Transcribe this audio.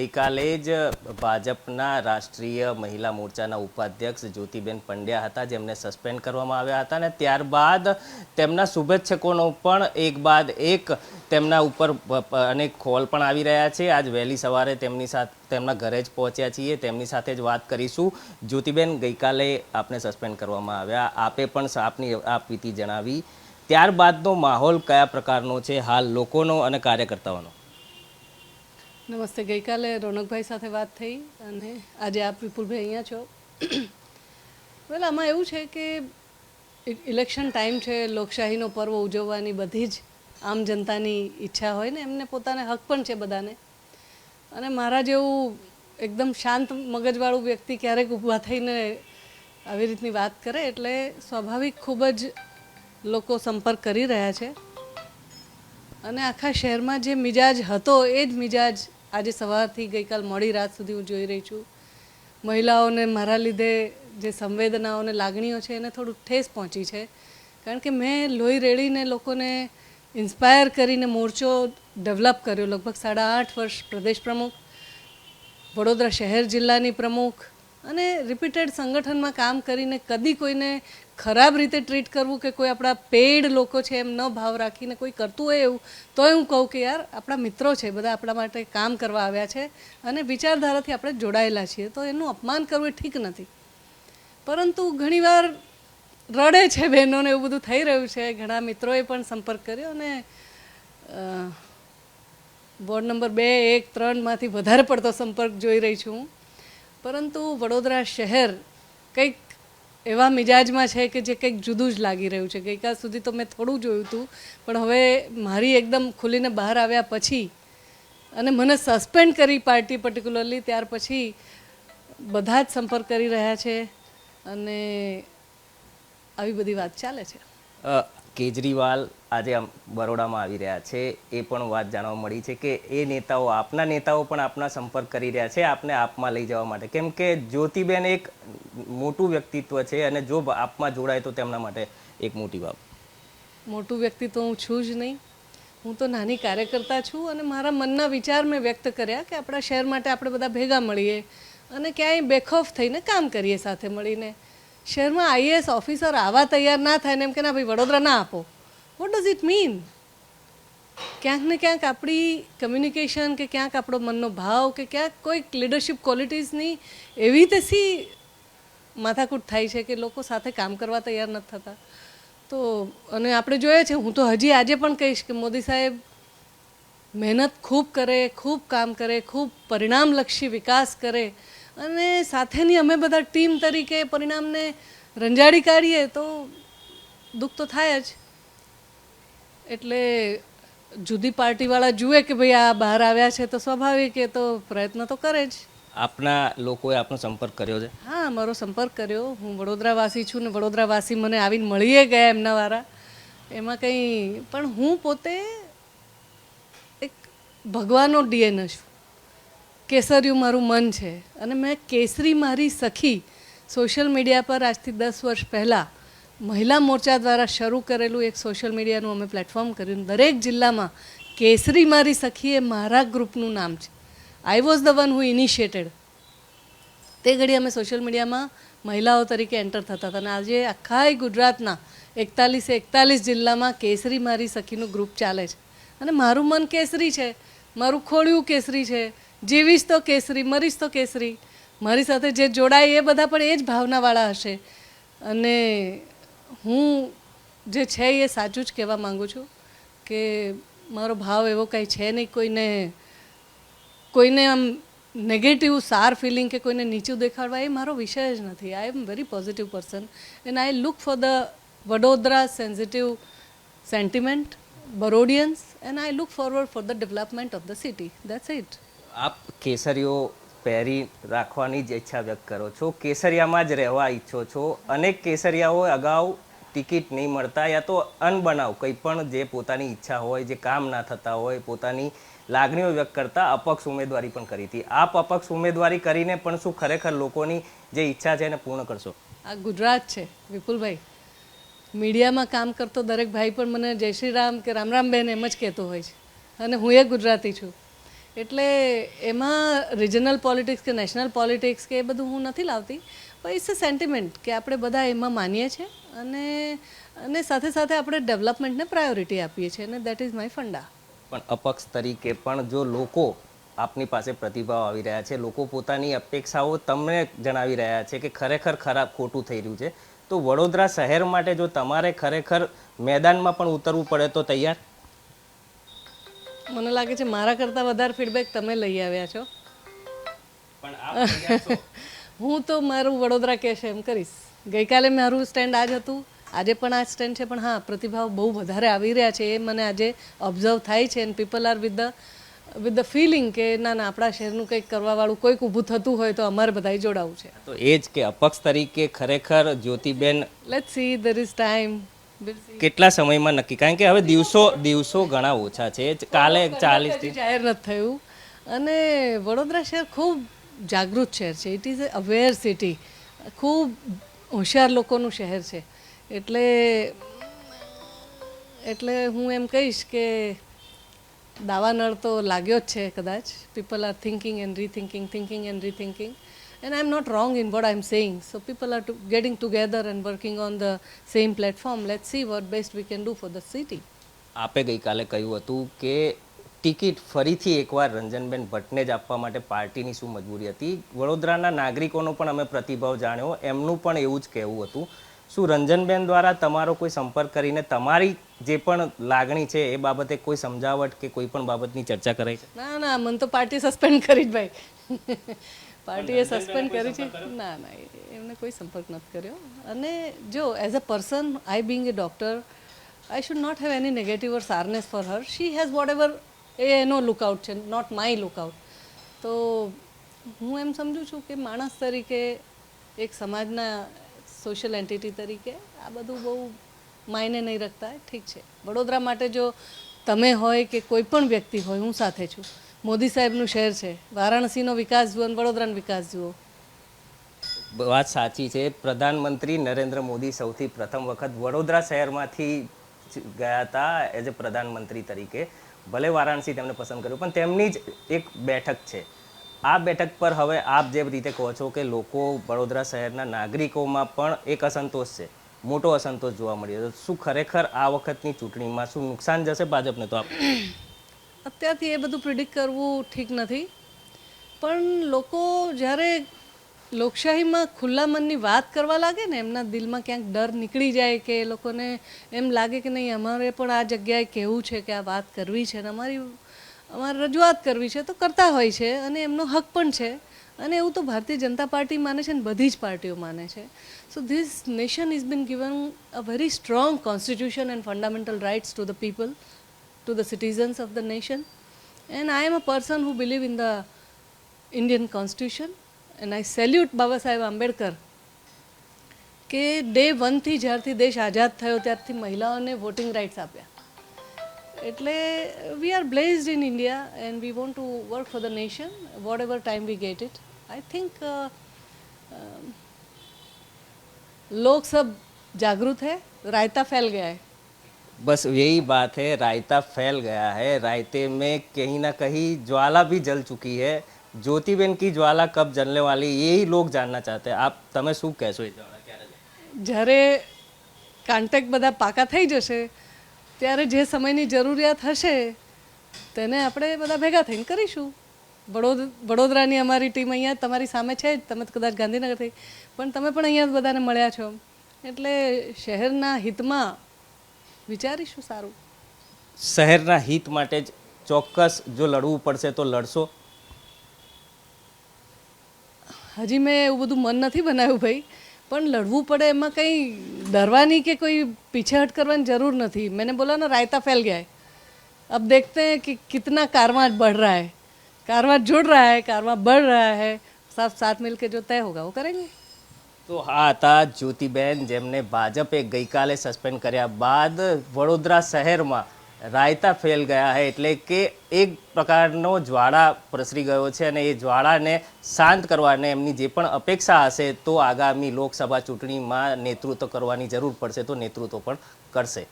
ગઈકાલે જ ભાજપના રાષ્ટ્રીય મહિલા મોરચાના ઉપાધ્યક્ષ જ્યોતિબેન પંડ્યા હતા, જેમને સસ્પેન્ડ કરવામાં આવ્યા હતા અને ત્યારબાદ તેમના શુભેચ્છકોનો પણ એક બાદ એક તેમના ઉપર અનેક કોલ પણ આવી રહ્યા છે। આજ વહેલી સવારે તેમના ઘરે જ પહોંચ્યા છીએ, તેમની સાથે જ વાત કરીશું। જ્યોતિબેન, ગઈકાલે આપને સસ્પેન્ડ કરવામાં આવ્યા, આપે પણ આપની વીતી જણાવી, ત્યારબાદનો માહોલ કયા પ્રકારનો છે હાલ લોકોનો અને કાર્યકર્તાઓનો? નમસ્તે। ગઈકાલે રોનકભાઈ સાથે વાત થઈ અને આજે આપ વિપુલભાઈ અહીંયા છો। વેલ, આમાં એવું છે કે ઇલેક્શન ટાઈમ છે, લોકશાહીનો પર્વ ઉજવવાની બધી જ આમ જનતાની ઈચ્છા હોય ને, એમને પોતાને હક પણ છે બધાને। અને મારા જેવું એકદમ શાંત મગજવાળું વ્યક્તિ ક્યારેક ઊભા થઈને આવી રીતની વાત કરે એટલે સ્વાભાવિક ખૂબ જ લોકો સંપર્ક કરી રહ્યા છે। અને આખા શહેરમાં જે મિજાજ હતો એ જ મિજાજ આજે સવારથી ગઈકાલ મોડી રાત સુધી હું જોઈ રહી છું। મહિલાઓને મારા લીધે જે સંવેદનાઓ અને લાગણીઓ છે એને થોડું ઠેસ પહોંચી છે, કારણ કે મેં લોહી રેડીને લોકોને ઇન્સ્પાયર કરીને મોરચો ડેવલપ કર્યો। લગભગ 8.5 વર્ષ પ્રદેશ પ્રમુખ, વડોદરા શહેર જિલ્લાની પ્રમુખ અને રિપીટેડ સંગઠનમાં કામ કરીને કદી કોઈને ખરાબ રીતે ટ્રીટ કરવું કે કોઈ આપણા પેડ લોકો છે એમ ન ભાવ રાખીને કોઈ કરતું હોય એવું, તોય હું કહું કે યાર આપણા મિત્રો છે, બધા આપણા માટે કામ કરવા આવ્યા છે અને વિચારધારાથી આપણે જોડાયેલા છીએ, તો એનું અપમાન કરવું એ ઠીક નથી। પરંતુ ઘણીવાર રડે છે બહેનોને, એવું બધું થઈ રહ્યું છે। ઘણા મિત્રોએ પણ સંપર્ક કર્યો અને વોર્ડ નંબર 2, 1, 3માંથી વધારે પડતો સંપર્ક જોઈ રહી છું હું। પરંતુ વડોદરા શહેર કંઈક એવા મિજાજમાં છે કે જે કંઈક જુદું જ લાગી રહ્યું છે। ગઈકાલ સુધી તો મેં થોડું જોયું હતું, પણ હવે મારી એકદમ ખુલીને બહાર આવ્યા પછી અને મને સસ્પેન્ડ કરી પાર્ટી પર્ટિક્યુલરલી, ત્યાર પછી બધા જ સંપર્ક કરી રહ્યા છે અને આવી બધી વાત ચાલે છે। કેજરીવાલ આજે બરોડામાં આવી રહ્યા છે, એ પણ વાત જાણવા મળી છે કે એ નેતાઓ, આપના નેતાઓ પણ આપના સંપર્ક કરી રહ્યા છે આપને આપમાં લઈ જવા માટે, કેમ કે જ્યોતિબેન એક મોટું વ્યક્તિત્વ છે અને જો આપમાં જોડાય તો તેમના માટે એક મોટી વાત। મોટું વ્યક્તિ તો હું છું જ નહીં, હું તો નાની કાર્યકર્તા છું અને મારા મનના વિચાર મેં વ્યક્ત કર્યા કે આપણા શહેર માટે આપણે બધા ભેગા મળીએ અને ક્યાંય બેખોફ થઈને કામ કરીએ સાથે મળીને। શહેરમાં આઈએએસ ઓફિસર આવા તૈયાર ના થાય ને એમ કે ના ભાઈ વડોદરા ના આપો, વોટ ડઝ ઇટ મીન? ક્યાંક ને ક્યાંક આપણી કમ્યુનિકેશન કે ક્યાંક આપણો મનનો ભાવ કે ક્યાંક કોઈક લીડરશિપ ક્વોલિટીઝની એવી તેસી માથાકૂટ થાય છે કે લોકો સાથે કામ કરવા તૈયાર નથી થતા। તો અને આપણે જોઈએ છે, હું તો હજી આજે પણ કહીશ કે મોદી સાહેબ મહેનત ખૂબ કરે, ખૂબ કામ કરે, ખૂબ પરિણામલક્ષી વિકાસ કરે અને સાથેની અમે બધા ટીમ તરીકે પરિણામને રંજાડી કાઢીએ તો દુઃખ તો થાય જ। એટલે જુદી પાર્ટીવાળા જુએ કે ભાઈ આ બહાર આવ્યા છે તો સ્વાભાવિક એ તો પ્રયત્ન તો કરે જ। આપના લોકોએ આપનો સંપર્ક કર્યો છે? હા, મારો સંપર્ક કર્યો। હું વડોદરાવાસી છું ને વડોદરાવાસી મને આવીને મળીએ ગયા એમના વાળા, એમાં કંઈ પણ હું પોતે એક ભગવાનનો ડીએનએ છું। કેસરિયું મારું મન છે અને મેં કેસરી મારી સખી સોશિયલ મીડિયા પર આજથી 10 વર્ષ પહેલાં મહિલા મોરચા દ્વારા શરૂ કરેલું એક સોશિયલ મીડિયાનું અમે પ્લેટફોર્મ કર્યું। દરેક જિલ્લામાં કેસરી મારી સખી એ મારા ગ્રુપનું નામ છે। I was the one who initiated. તે ઘડી અમે સોશિયલ મીડિયામાં મહિલાઓ તરીકે એન્ટર થતા હતા અને આજે આખા ગુજરાતના 41 જિલ્લામાં કેસરી મારી સખીનું ગ્રુપ ચાલે છે અને મારું મન કેસરી છે, મારું ખોળિયું કેસરી છે, જીવીશ તો કેસરી, મરીશ તો કેસરી। મારી સાથે જે જોડાય એ બધા પણ એ જ ભાવનાવાળા હશે અને હું જે છે એ સાચું જ કહેવા માગું છું કે મારો ભાવ એવો કંઈ છે નહીં કોઈને આમ નેગેટિવ સાર ફિલિંગ કે કોઈને નીચું દેખાડવા, એ મારો વિષય જ નથી। I am very positive person and I look for the Vadodara sensitive sentiment, Barodians, and I look forward for the development of the city, that's it. આપ કેસરીઓ પહેરી રાખવાની જ ઈચ્છા વ્યક્ત કરો છો, કેસરિયામાં જ રહેવા ઈચ્છો છો। અનેક કેસરિયાઓ અગાઉ ટિકિટ નહીં મળતા યા તો અનબનાવ કંઈ પણ જે પોતાની ઈચ્છા હોય, જે કામ ના થતા હોય, પોતાની લાગણીઓ વ્યક્ત કરતા અપક્ષ ઉમેદવારી પણ કરી હતી। આપ અપક્ષ ઉમેદવારી કરીને પણ શું ખરેખર લોકોની જે ઈચ્છા છે એને પૂર્ણ કરશો? આ ગુજરાત છે વિપુલભાઈ, મીડિયામાં કામ કરતો દરેક ભાઈ પણ મને જય શ્રી રામ કે રામ રામ બેન એમ જ કહેતો હોય છે અને હું એ ગુજરાતી છું। એટલે એમાં રિજનલ પોલિટિક્સ કે નેશનલ પોલિટિક્સ કે એ બધું હું નથી લાવતી, પણ ઇટ્સ અ સેન્ટિમેન્ટ કે આપણે બધા એમાં માનીએ છીએ અને સાથે સાથે આપણે ડેવલપમેન્ટને પ્રાયોરિટી આપીએ છીએ અને દેટ ઇઝ માય ફંડા. પણ અપક્ષ તરીકે પણ જો લોકો આપની પાસે પ્રતિભાવ આવી રહ્યા છે, લોકો પોતાની અપેક્ષાઓ તમને જણાવી રહ્યા છે કે ખરેખર ખોટું થઈ રહ્યું છે, તો વડોદરા શહેર માટે જો તમારે ખરેખર મેદાનમાં પણ ઉતરવું પડે તો તૈયાર? મને લાગે છે મારા કરતાં વધારે ફીડબેક તમે લઈ આવ્યા છો. હું તો મારું વડોદરા કહેશે એમ કરીશ. ગઈકાલે મારું સ્ટેન્ડ આ જ હતું, આજે પણ આ સ્ટેન્ડ છે, પણ હા પ્રતિભાવ બહુ વધારે આવી રહ્યા છે એ મને આજે ઓબ્ઝર્વ થાય છે. And people are with the feeling કે ના ના આપણા શહેરનું કંઈક કરવાવાળું કોઈક ઊભું થતું હોય તો અમારે બધાએ જોડાવું છે. તો એ જ કે અપક્ષ તરીકે ખરેખર Jyotiben let's see, there is time. કેટલા સમયમાં નક્કી, કારણ કે હવે દિવસો ઘણા ઓછા છે, કાલે 40 જાહેર નથી થયું અને વડોદરા શહેર ખૂબ જાગૃત શહેર છે. It is a aware city, ખૂબ હોશિયાર લોકોનું શહેર છે. એટલે હું એમ કહીશ કે દાવાનળ તો લાગ્યો જ છે કદાચ. People are thinking and rethinking and I'm not wrong in what I'm saying. So people are getting together and working on the same platform. Let's see what best we can do for the city. આપે ગઈકાલે કહ્યું હતું કે ticket ફરીથી એકવાર રંજનબેન ભટ્ટને જ આપવા માટે પાર્ટીની શું મજબૂરી હતી. વડોદરાના નાગરિકોનો પણ અમે પ્રતિભાવ જાણ્યો, એમનું પણ એવું જ કહેવું હતું. શું રંજનબેન દ્વારા તમારો કોઈ સંપર્ક કરીને તમારી જે પણ લાગણી છે એ બાબતે કોઈ સમજાવટ કે કોઈ પણ બાબતની ચર્ચા કરાઈ છે? ના મને તો પાર્ટી સસ્પેન્ડ કરી જ ભાઈ. પાર્ટીએ સસ્પેન્ડ કરી છે. ના એમને કોઈ સંપર્ક નથી કર્યો. અને જો as a person, I being a doctor, I should not have any negative or soreness for her. She has whatever એનો લુકઆઉટ છે, નોટ માય લુકઆઉટ. તો હું એમ સમજું છું કે માણસ તરીકે, એક સમાજના સોશિયલ એન્ટિટી તરીકે આ બધું બહુ માયને નહીં રાખતા. ઠીક છે, વડોદરા માટે જો તમે હોય કે કોઈ પણ વ્યક્તિ હોય, હું સાથે છું. મોદી સાહેબનું શહેર છે, વારાણસીનો વિકાસ જુઓ અને વડોદરાનો વિકાસ જુઓ. વાત સાચી છે. પ્રધાનમંત્રી નરેન્દ્ર મોદી સૌથી પ્રથમ વખત વડોદરા શહેરમાંથી ગયા હતા એઝ એ પ્રધાનમંત્રી તરીકે. ભલે વારાણસી તેમને પસંદ કર્યું, પણ તેમની જ એક બેઠક છે. આ બેઠક પર હવે આપ જે રીતે કહો છો કે લોકો, વડોદરા શહેરના નાગરિકોમાં પણ એક અસંતોષ છે, મોટો અસંતોષ જોવા મળ્યો. શું ખરેખર આ વખતની ચૂંટણીમાં શું નુકસાન જશે ભાજપને? તો અત્યારથી એ બધું પ્રિડિક્ટ કરવું ઠીક નથી, પણ લોકો જ્યારે લોકશાહીમાં ખુલ્લા મનની વાત કરવા લાગે ને, એમના દિલમાં ક્યાંક ડર નીકળી જાય કે એ લોકોને એમ લાગે કે નહીં અમારે પણ આ જગ્યાએ કહેવું છે કે આ વાત કરવી છે અને અમારે રજૂઆત કરવી છે, તો કરતા હોય છે અને એમનો હક પણ છે. અને એવું તો ભારતીય જનતા પાર્ટી માને છે અને બધી જ પાર્ટીઓ માને છે. So this nation is been given a very strong constitution and fundamental rights to the people, to the citizens of the nation, and I am a person who believe in the Indian constitution, and I salute Baba Saheb Ambedkar કે day 1 થી જ્યારથી દેશ આઝાદ થયો ત્યારથી મહિલાઓને voting rights આપ્યા. એટલે we are blessed in India and we want to work for the nation whatever time we get it. I think लोग सब जागरूक है, रायता फैल गया है. बस यही बात है, रायता फैल गया है. रायते में कहीं ना कहीं ज्वाला भी जल चुकी है. ज्योतिबेन की ज्वाला कब जलने वाली, यही लोग जानना चाहते हैं. आप તમે શું કહેશો? એ જ્વાળા ક્યારે જલે? જ્યારે કોન્ટેક્ટ બધા પાકા થઈ જશે ત્યારે જે સમયની જરૂરિયાત હશે તેને આપણે બધા ભેગા થઈને કરીશું. વડોદરાની અમારી ટીમ અહીંયા તમારી સામે છે જ, તમે કદાચ ગાંધીનગરથી, પણ તમે પણ અહીંયા બધાને મળ્યા છો, એટલે શહેરના હિતમાં વિચારીશું. સારું, શહેરના હિત માટે જ ચોક્કસ જો લડવું પડશે તો લડશો? હજી મેં એવું બધું મન નથી બનાવ્યું ભાઈ, પણ લડવું પડે એમાં કંઈ ડરવાની કે કોઈ પીછેહટ કરવાની જરૂર નથી. मैंने बोला ना रायता फैल गया है, अब देखते हैं कि कितना कारवां बढ़ रहा है, कारवां जुड़ रहा है, कारवां बढ़ रहा है, सब साथ मिलकर जो तय होगा वो करेंगे. તો આ હતા જ્યોતિબેન, જેમને ભાજપે ગઈકાલે સસ્પેન્ડ કર્યા બાદ વડોદરા શહેરમાં રાયતા ફેલ ગયા છે, એટલે કે એક પ્રકારનો જ્વાળા પ્રસરી ગયો છે અને એ જ્વાળાને શાંત કરવાને એમની જે પણ અપેક્ષા હશે તો આગામી લોકસભા ચૂંટણીમાં નેતૃત્વ કરવાની જરૂર પડશે તો નેતૃત્વ પણ કરશે.